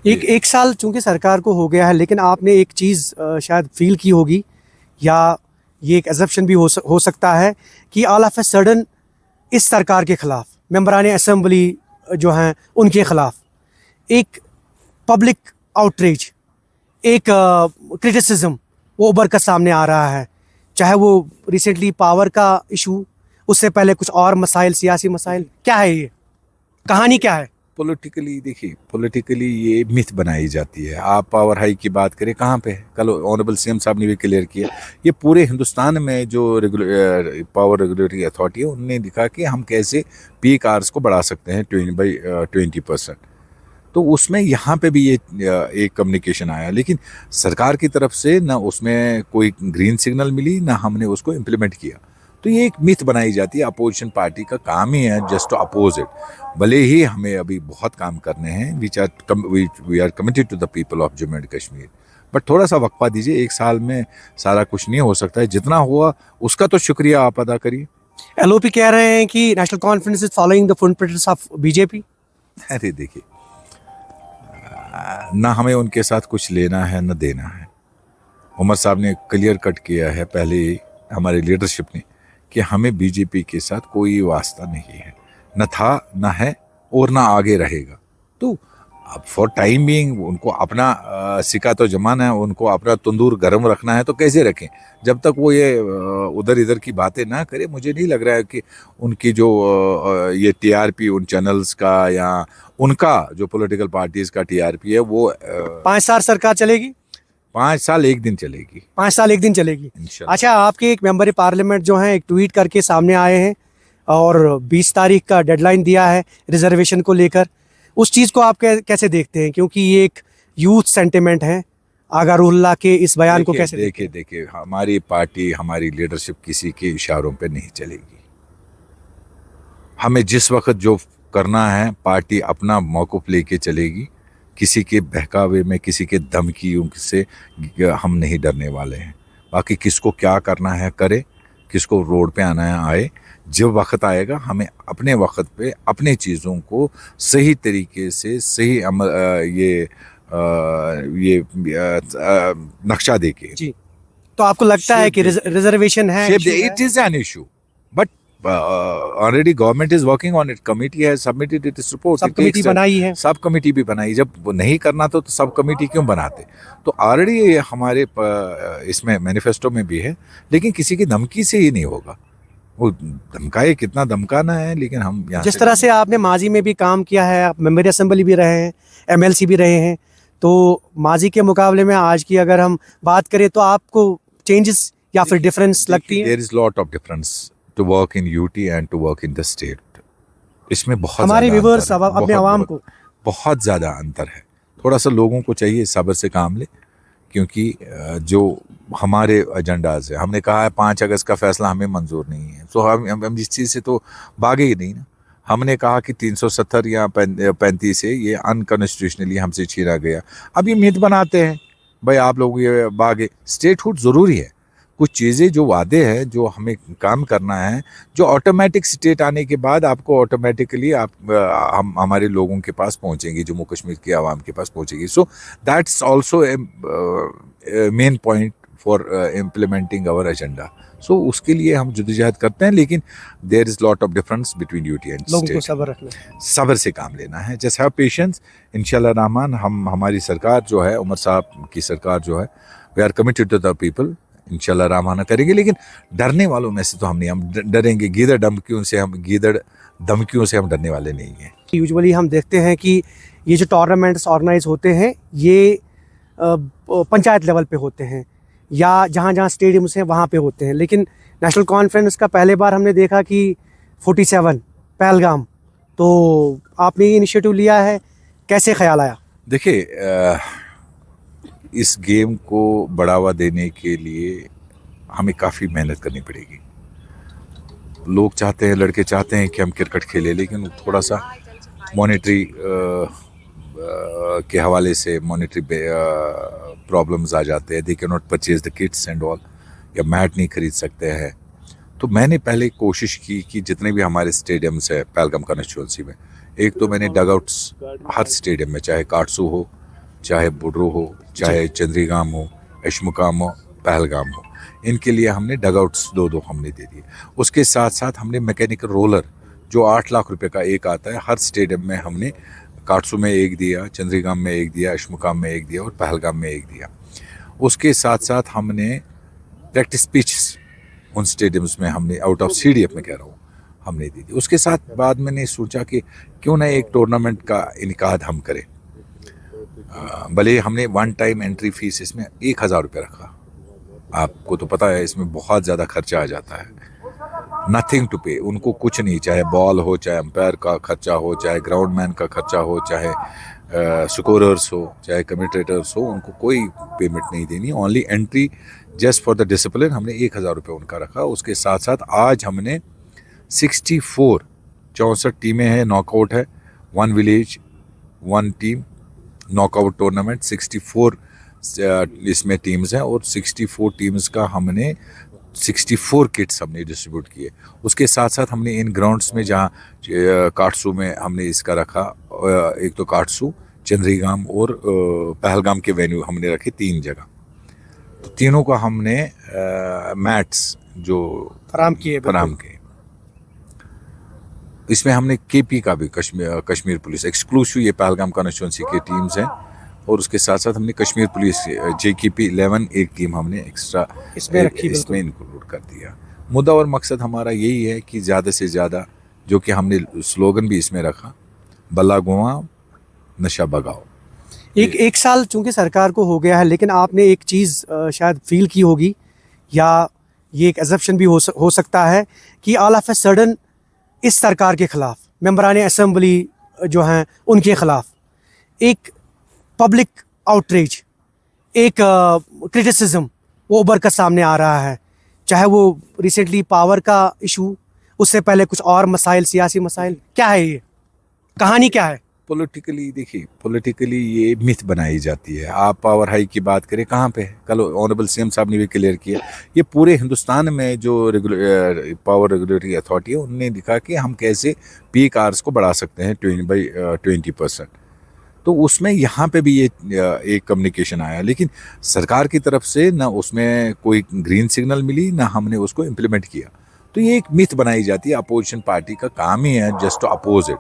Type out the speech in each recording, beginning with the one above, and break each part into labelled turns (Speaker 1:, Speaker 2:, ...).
Speaker 1: एक एक साल चूंकि सरकार को हो गया है, लेकिन आपने एक चीज़ शायद फील की होगी, या ये एक एजप्शन भी हो सकता है कि ऑल ऑफ ए सडन इस सरकार के खिलाफ मेंबरान असेंबली जो हैं उनके खिलाफ एक पब्लिक आउटरीच, एक क्रिटिसिज्म वो उभर कर सामने आ रहा है। चाहे वो रिसेंटली पावर का इशू, उससे पहले कुछ और मसाइल, सियासी मसाइल। क्या है ये कहानी, क्या है?
Speaker 2: पॉलिटिकली देखिए, पॉलिटिकली ये मिथ बनाई जाती है। आप पावर हाई की बात करें, कहाँ पे है? कल ऑनरेबल सीएम साहब ने भी क्लियर किया, ये पूरे हिंदुस्तान में जो पावर रेगुलेटरी अथॉरिटी है उनने दिखा कि हम कैसे पीक आवर्स को बढ़ा सकते हैं 20% तो उसमें यहाँ पे भी ये एक कम्युनिकेशन आया, लेकिन सरकार की तरफ से ना उसमें कोई ग्रीन सिग्नल मिली, ना हमने उसको इम्प्लीमेंट किया। तो ये एक मिथ बनाई जाती है। अपोजिशन पार्टी का काम ही है जस्ट टू अपोज इट। भले ही हमें अभी बहुत काम करने हैं, we are committed to the people of Jammu and Kashmir, but थोड़ा सा वक्फा दीजिए। एक साल में सारा कुछ नहीं हो सकता है, जितना हुआ उसका तो शुक्रिया आप अदा करिए।
Speaker 1: एलओपी कह रहे हैं कि national conference is following the footprints of BJP.
Speaker 2: अरे देखिए, ना हमें उनके साथ कुछ लेना है न देना है। उमर साहब ने क्लियर कट किया है पहले ही, हमारी लीडरशिप ने, कि हमें बीजेपी के साथ कोई वास्ता नहीं है, न था, न है और न आगे रहेगा। तो अब फॉर टाइम बीइंग उनको अपना सिक्का तो जमाना है, उनको अपना तंदूर गर्म रखना है, तो कैसे रखें? जब तक वो ये उधर इधर की बातें ना करे, मुझे नहीं लग रहा है कि उनकी जो ये टीआरपी उन चैनल्स का या उनका जो पॉलिटिकल पार्टीज का टीआरपी है वो
Speaker 1: 5 साल सरकार चलेगी?
Speaker 2: 5 साल एक दिन चलेगी।
Speaker 1: 5 साल एक दिन चलेगी।
Speaker 2: इंशाल्लाह।
Speaker 1: अच्छा, आपके एक मेंबर पार्लियामेंट जो हैं एक ट्वीट करके सामने आए हैं और 20 तारीख का डेडलाइन दिया है रिजर्वेशन को लेकर। उस चीज़ को आप कैसे देखते हैं, क्योंकि ये एक यूथ सेंटिमेंट है? आगा रूहुल्लाह के इस बयान को कैसे
Speaker 2: देखिए, हमारी पार्टी, हमारी लीडरशिप किसी के इशारों पे नहीं चलेगी। हमें जिस वक्त जो करना है, पार्टी अपना मौक़िफ़ लेके चलेगी। किसी के बहकावे में, किसी के धमकियों से हम नहीं डरने वाले हैं। बाकी किसको क्या करना है करे, किसको रोड पे आना है आए। जब वक्त आएगा, हमें अपने वक्त पे अपने चीज़ों को सही तरीके से सही नक्शा देके
Speaker 1: जी। तो आपको लगता है कि रिजर्वेशन है?
Speaker 2: It is an issue, but already government is working on it. Committee है सबमिटेड इट रिपोर्ट,
Speaker 1: सब कमेटी बनाई है।
Speaker 2: सब कमेटी भी बनाई। जब वो नहीं करना तो सब कमेटी क्यों बनाते? तो ऑलरेडी हमारे इसमें मैनिफेस्टो में भी है, लेकिन किसी की धमकी से ही नहीं होगा। वो धमकाए, कितना धमकाना है, लेकिन हम यहाँ
Speaker 1: जिस तरह से आपने माजी में भी काम किया है, आप मेंबर असेंबली भी रहे हैं, एमएलसी भी रहे हैं, तो माजी के मुकाबले में आज की अगर हम बात करें तो आपको चेंजेस या फिर डिफरेंस लगती है?
Speaker 2: There is lot of difference to work in UT and to work in the state. इसमें बहुत
Speaker 1: हमारे व्यूअर्स, अपने आवाम को
Speaker 2: बहुत ज़्यादा अंतर है। थोड़ा सा लोगों को चाहिए सब्र से काम ले, क्योंकि जो हमारे एजेंडाज है, हमने कहा है 5 अगस्त का फैसला हमें मंजूर नहीं है, तो हम इस चीज़ से तो भागे ही नहीं ना। हमने कहा कि 370 या 35 है, ये अनकॉन्स्टिट्यूशनली हमसे छीना गया। अब ये मिथ बनाते हैं, भाई आप लोग ये भागे। स्टेटहुड ज़रूरी है। कुछ चीज़ें जो वादे हैं, जो हमें काम करना है, जो ऑटोमेटिक स्टेट आने के बाद आपको ऑटोमेटिकली हम हमारे लोगों के पास पहुंचेंगी, जम्मू कश्मीर की आवाम के पास पहुंचेगी। So that's also main point for implementing our agenda. So उसके लिए हम जद्दोजहद करते हैं, लेकिन there is lot of difference between UT and
Speaker 1: लोगों को
Speaker 2: स्टेट।
Speaker 1: सब्र रखना है,
Speaker 2: सब्र से काम लेना है। Just have patience. इंशाल्लाह रहमान, हमारी सरकार जो है, उमर साहब की सरकार जो है, we are committed to the people. इंशाल्लाह रहमान करेंगे, लेकिन डरने वालों में से तो हम नहीं। हम डरेंगे गीदड़ धमकियों से हम डरने वाले नहीं हैं।
Speaker 1: यूजुअली हम देखते हैं कि ये जो टूर्नामेंट्स ऑर्गेनाइज होते हैं, ये पंचायत लेवल पे होते हैं या जहाँ जहाँ स्टेडियम्स हैं वहाँ पे होते हैं, लेकिन नेशनल कॉन्फ्रेंस का पहले बार हमने देखा कि 47 पहलगाम, तो आपने ये इनिशिएटिव लिया है, कैसे ख्याल आया?
Speaker 2: देखिए, इस गेम को बढ़ावा देने के लिए हमें काफ़ी मेहनत करनी पड़ेगी। लोग चाहते हैं, लड़के चाहते हैं कि हम क्रिकेट खेलें, लेकिन थोड़ा सा मॉनेटरी के हवाले से मॉनेटरी प्रॉब्लम्स आ जाते हैं। They can not purchase the Kitts and all, या मैट नहीं खरीद सकते हैं। तो मैंने पहले कोशिश की कि जितने भी हमारे स्टेडियम्स है पहलगाम कॉन्स्टिट्यूंसी में, एक तो मैंने डगआउट्स हर स्टेडियम में, चाहे काटसू हो चाहे बुड्रू हो, चाहे चंद्रीगाम हो, अशमुकाम हो, पहलगाम हो, इनके लिए हमने डगआउट्स दो हमने दे दिए। उसके साथ साथ हमने मैकेनिकल रोलर जो 8 लाख रुपए का एक आता है, हर स्टेडियम में हमने काटसू में एक दिया, चंद्रीगाम में एक दिया, अशमुकाम में एक दिया और पहलगाम में एक दिया। उसके साथ साथ हमने प्रैक्टिस पिच उन स्टेडियम्स में हमने आउट ऑफ CDF में कह रहा हूँ हमने दी थी। उसके साथ बाद मैंने सोचा कि क्यों ना एक टूर्नामेंट का इनकाद हम करें। भले हमने वन टाइम एंट्री फीस इसमें 1000 रुपये रखा। आपको तो पता है इसमें बहुत ज़्यादा खर्चा आ जाता है। नथिंग टू पे, उनको कुछ नहीं, चाहे बॉल हो, चाहे अंपायर का खर्चा हो, चाहे ग्राउंड मैन का खर्चा हो, चाहे स्कोरर्स हो, चाहे कमेंटेटर्स हो, उनको कोई पेमेंट नहीं देनी। Only entry just for the discipline हमने 1000 रुपये उनका रखा। उसके साथ साथ आज हमने 64 टीमें हैं, नॉकआउट है, 1 विलेज 1 टीम नॉकआउट टूर्नामेंट, 64 इसमें टीम्स हैं और 64 टीम्स का हमने 64 किट्स हमने डिस्ट्रीब्यूट किए। उसके साथ साथ हमने इन ग्राउंड्स में जहाँ काटसू में हमने इसका रखा, एक तो काटसू, चंद्रीगाम और पहलगाम के वेन्यू हमने रखे 3 जगह। तो तीनों का हमने मैट्स जो फराम किए। इसमें हमने KP का भी, कश्मीर पुलिस एक्सक्लूसिव, ये पहलगाम कॉन्स्टिट्यूंसी की टीम्स हैं, और उसके साथ साथ हमने कश्मीर पुलिस JKP 11 एक टीम हमने एक्स्ट्रा इसमें इंक्लूड कर दिया। मुद्दा और मकसद हमारा यही है कि ज़्यादा से ज़्यादा, जो कि हमने स्लोगन भी इसमें रखा, बल्ला गुआओ नशा भगाओ।
Speaker 1: एक साल चूंकि सरकार को हो गया है, लेकिन आपने एक चीज़ शायद फील की होगी, या ये एक एजम्पशन भी हो सकता है कि ऑल ऑफ ए सडन इस सरकार के खिलाफ, मेंबरान असेंबली जो हैं उनके खिलाफ एक पब्लिक आउटरीच, एक क्रिटिसिज्म वो उभर कर सामने आ रहा है। चाहे वो रिसेंटली पावर का इशू, उससे पहले कुछ और मसाइल, सियासी मसाइल। क्या है ये कहानी, क्या है?
Speaker 2: पॉलिटिकली देखिए, पॉलिटिकली ये मिथ बनाई जाती है। आप पावर हाई की बात करें, कहाँ पे है? कल ऑनरेबल CM साहब ने भी क्लियर किया, ये पूरे हिंदुस्तान में जो पावर रेगुलेटरी अथॉरिटी है उनने दिखा कि हम कैसे पीक आवर्स को बढ़ा सकते हैं 20% तो उसमें यहाँ पे भी ये एक कम्युनिकेशन आया, लेकिन सरकार की तरफ से ना उसमें कोई ग्रीन सिग्नल मिली, ना हमने उसको इम्प्लीमेंट किया। तो ये एक मिथ बनाई जाती है। अपोजिशन पार्टी का काम ही है जस्ट टू अपोज इट।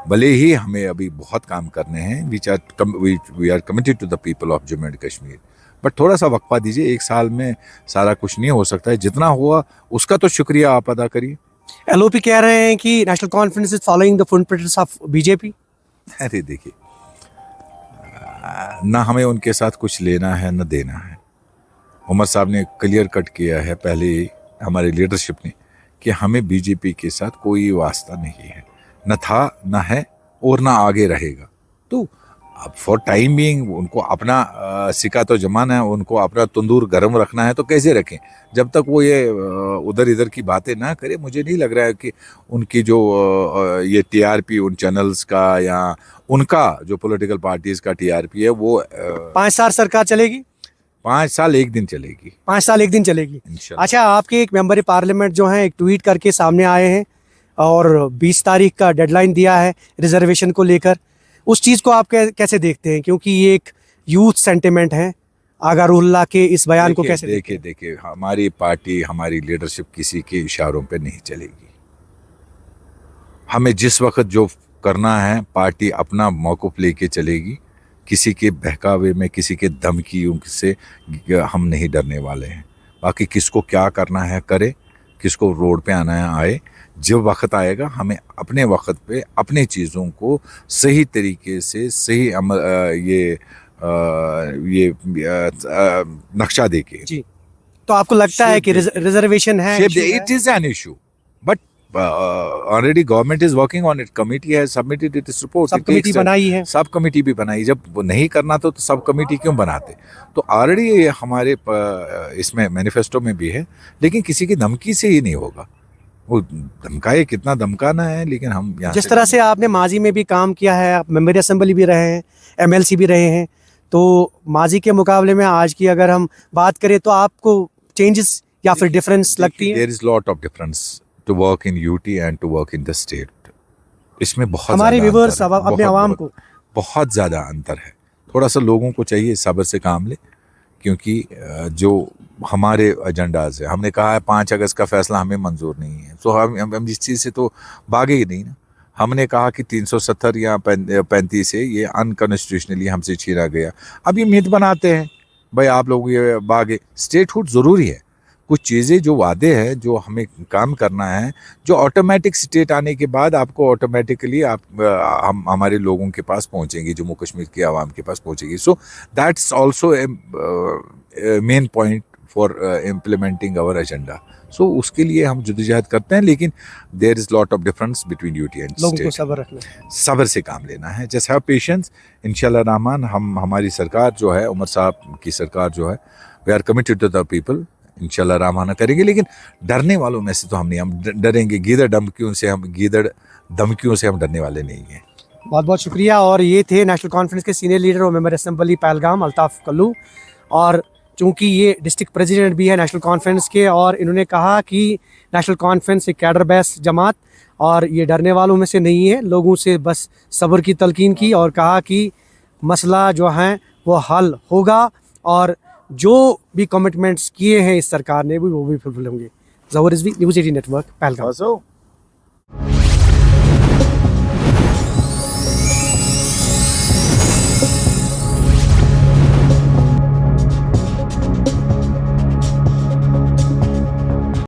Speaker 2: भले ही हमें अभी बहुत काम करने हैं, we are committed to the people of Jammu and Kashmir, but थोड़ा सा वक्फा दीजिए। एक साल में सारा कुछ नहीं हो सकता है, जितना हुआ उसका तो शुक्रिया आप अदा करिए।
Speaker 1: LOP कह रहे हैं कि national conference is following the footprints of BJP।
Speaker 2: अरे देखिए, ना हमें उनके साथ कुछ लेना है न देना है। उमर साहब ने क्लियर कट किया है पहले ही, हमारी लीडरशिप ने, कि हमें BJP के साथ कोई वास्ता नहीं है, न था, न है और न आगे रहेगा। तो अब फॉर टाइम बीइंग उनको अपना सिक्का तो जमाना है, उनको अपना तंदूर गर्म रखना है, तो कैसे रखें? जब तक वो ये उधर इधर की बातें ना करे, मुझे नहीं लग रहा है कि उनकी जो ये TRP उन चैनल्स का या उनका जो पॉलिटिकल पार्टीज का TRP है वो
Speaker 1: 5 साल सरकार चलेगी।
Speaker 2: 5 साल 1 दिन चलेगी।
Speaker 1: 5 साल 1 दिन चलेगी।
Speaker 2: इंशाल्लाह।
Speaker 1: अच्छा, आपके एक मेंबर पार्लियामेंट जो हैं एक ट्वीट करके सामने आए हैं और 20 तारीख का डेडलाइन दिया है रिजर्वेशन को लेकर। उस चीज़ को आप कैसे देखते हैं, क्योंकि ये एक यूथ सेंटिमेंट है, आगा रूहुल्लाह के इस बयान को कैसे
Speaker 2: देखिए, हमारी पार्टी, हमारी लीडरशिप किसी के इशारों पे नहीं चलेगी। हमें जिस वक्त जो करना है, पार्टी अपना मौक़िफ़ लेके चलेगी। किसी के बहकावे में, किसी के धमकियों से हम नहीं डरने वाले हैं। बाकी किसको क्या करना है करे, किसको रोड पे आना है आए। जब वक्त आएगा, हमें अपने वक्त पे अपने चीज़ों को सही तरीके से, सही नक्शा देके।
Speaker 1: जी, तो आपको लगता है कि रिजर्वेशन है?
Speaker 2: It is an issue, but already government is working on it. Committee है सबमिटेड इट्स रिपोर्ट,
Speaker 1: सब कमेटी बनाई है,
Speaker 2: सब कमेटी भी बनाई। जब वो नहीं करना तो सब कमेटी क्यों बनाते? तो ऑलरेडी हमारे इसमें मैनिफेस्टो में भी है, लेकिन किसी की धमकी से ही नहीं होगा। वो धमकाए, कितना धमकाना है, लेकिन हम यहाँ
Speaker 1: जिस तरह से आपने माजी में भी काम किया है, आप मेंबर असेंबली भी रहे हैं, MLC भी रहे हैं, तो माजी के मुकाबले में आज की अगर हम बात करें तो आपको चेंजेस या फिर डिफरेंस लगती है?
Speaker 2: There is lot of difference to work in UT and to work in the state. इसमें बहुत
Speaker 1: हमारे व्यूअर्स, अपने आवाम को
Speaker 2: बहुत ज़्यादा अंतर है। थोड़ा सा लोगों को चाहिए सब्र से काम ले, क्योंकि जो हमारे एजेंडाज है, हमने कहा है 5 अगस्त का फैसला हमें मंजूर नहीं है, तो हम इस चीज़ से तो भागे ही नहीं ना। हमने कहा कि 370 या 35 है ये अनकॉन्स्टिट्यूशनली हमसे छीना गया। अब ये मिथ बनाते हैं भाई आप लोग ये भागे। स्टेटहुड ज़रूरी है, कुछ चीज़ें जो वादे हैं जो हमें काम करना है, जो ऑटोमेटिक स्टेट आने के बाद आपको ऑटोमेटिकली हम हमारे लोगों के पास पहुंचेंगे, जम्मू कश्मीर की आवाम के पास पहुंचेगी। So that's also main point for implementing our agenda. So उसके लिए हम जद्दोजहद करते हैं, लेकिन there is lot of difference between UT and
Speaker 1: लोगों को
Speaker 2: स्टेट।
Speaker 1: सब्र रखना है।
Speaker 2: सब्र से काम लेना है, जस्ट हैव पेशेंस। इंशाल्लाह रहमान हमारी सरकार जो है, उमर साहब की सरकार जो है, we are committed to the people. इंशाल्लाह रहमान करेंगे, लेकिन डरने वालों में से तो हम नहीं, हम डरेंगे गीदड़ धमकियों से हम डरने वाले नहीं हैं।
Speaker 1: बहुत बहुत शुक्रिया। और ये थे नेशनल कॉन्फ्रेंस के सीनियर लीडर और मेंबर असेंबली पहलगाम अल्ताफ़ कल्लू। और चूंकि ये डिस्ट्रिक्ट प्रेसिडेंट भी है नेशनल कॉन्फ्रेंस के, और इन्होंने कहा कि नेशनल कॉन्फ्रेंस एक कैडर बेस जमात और ये डरने वालों में से नहीं है, लोगों से बस सब्र की तलकीन की और कहा कि मसला जो है वो हल होगा और जो भी कमिटमेंट्स किए हैं इस सरकार ने वो भी फुलफिल होंगे। ज़हूर रिजवी, न्यूज़ 18 नेटवर्क, पहलगाम।